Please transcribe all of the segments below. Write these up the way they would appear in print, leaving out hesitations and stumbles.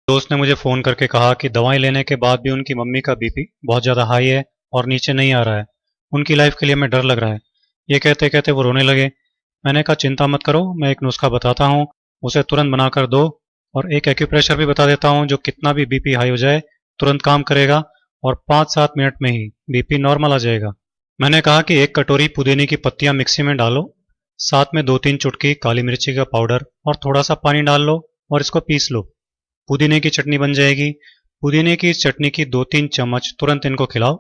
दोस्त ने मुझे फ़ोन करके कहा कि दवाएं लेने के बाद भी उनकी मम्मी का बीपी बहुत ज़्यादा हाई है और नीचे नहीं आ रहा है। उनकी लाइफ के लिए हमें डर लग रहा है। ये कहते कहते वो रोने लगे। मैंने कहा चिंता मत करो, मैं एक नुस्खा बताता हूँ, उसे तुरंत बनाकर दो और एक एक्यूप्रेशर भी बता देता हूँ जो कितना भी बीपी हाई हो जाए तुरंत काम करेगा और 5-7 मिनट में ही बीपी नॉर्मल आ जाएगा। मैंने कहा कि एक कटोरी पुदीने की पत्तियां मिक्सी में डालो, साथ में 2-3 चुटकी काली मिर्ची का पाउडर और थोड़ा सा पानी डाल लो और इसको पीस लो। पुदीने की चटनी बन जाएगी। पुदीने की चटनी की 2-3 चम्मच तुरंत इनको खिलाओ।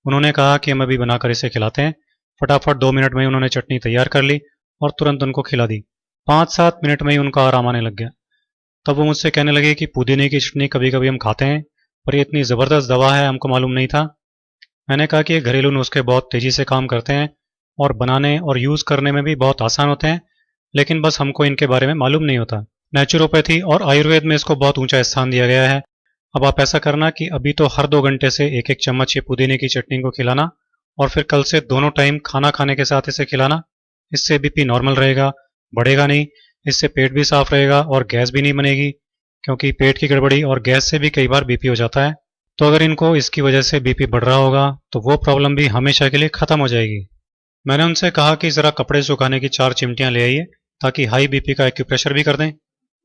उन्होंने कहा कि हम अभी बनाकर इसे खिलाते हैं। फटाफट 2 मिनट में ही उन्होंने चटनी तैयार कर ली और तुरंत उनको खिला दी। 5-7 मिनट में ही उनका आराम आने लग गया। तब वो मुझसे कहने लगे कि पुदीने की चटनी कभी कभी हम खाते हैं, पर ये इतनी ज़बरदस्त दवा है हमको मालूम नहीं था। मैंने कहा कि ये घरेलू नुस्खे बहुत तेज़ी से काम करते हैं और बनाने और यूज़ करने में भी बहुत आसान होते हैं, लेकिन बस हमको इनके बारे में मालूम नहीं होता। नेचुरोपैथी और आयुर्वेद में इसको बहुत ऊंचा स्थान दिया गया है। अब आप ऐसा करना कि अभी तो हर 2 घंटे से एक एक चम्मच ये पुदीने की चटनी को खिलाना और फिर कल से दोनों टाइम खाना खाने के साथ इसे खिलाना। इससे बीपी नॉर्मल रहेगा, बढ़ेगा नहीं। इससे पेट भी साफ रहेगा और गैस भी नहीं बनेगी, क्योंकि पेट की गड़बड़ी और गैस से भी कई बार बीपी हो जाता है। तो अगर इनको इसकी वजह से बीपी बढ़ रहा होगा तो वो प्रॉब्लम भी हमेशा के लिए ख़त्म हो जाएगी। मैंने उनसे कहा कि ज़रा कपड़े सुखाने की 4 चिमटियाँ ले आइए ताकि हाई बीपी का एक्यूप्रेशर भी कर दें।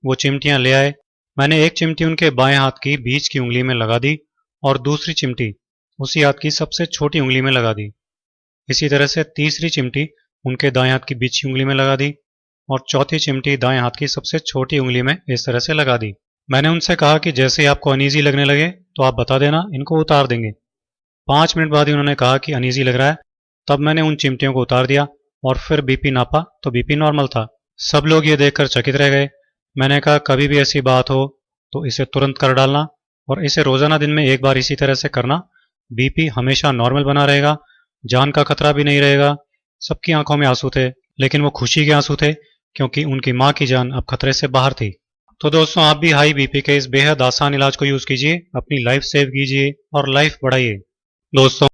वो चिमटियाँ ले आए। मैंने एक चिमटी उनके बाएं हाथ की बीच की उंगली में लगा दी और दूसरी चिमटी उसी हाथ की सबसे छोटी उंगली में लगा दी। इसी तरह से तीसरी चिमटी उनके दाएं हाथ की बीच की उंगली में लगा दी और चौथी चिमटी दाएं हाथ की सबसे छोटी उंगली में इस तरह से लगा दी। मैंने उनसे कहा कि जैसे ही आपको अनईजी लगने लगे तो आप बता देना, इनको उतार देंगे। 5 मिनट बाद ही उन्होंने कहा कि अनईजी लग रहा है। तब मैंने उन चिमटियों को उतार दिया और फिर बीपी नापा तो बीपी नॉर्मल था। सब लोग ये देखकर चकित रह गए। मैंने कहा कभी भी ऐसी बात हो तो इसे तुरंत कर डालना और इसे रोजाना दिन में एक बार इसी तरह से करना। बीपी हमेशा नॉर्मल बना रहेगा, जान का खतरा भी नहीं रहेगा। सबकी आंखों में आंसू थे, लेकिन वो खुशी के आंसू थे क्योंकि उनकी माँ की जान अब खतरे से बाहर थी। तो दोस्तों, आप भी हाई बीपी के इस बेहद आसान इलाज को यूज कीजिए, अपनी लाइफ सेव कीजिए और लाइफ बढ़ाइए। दोस्तों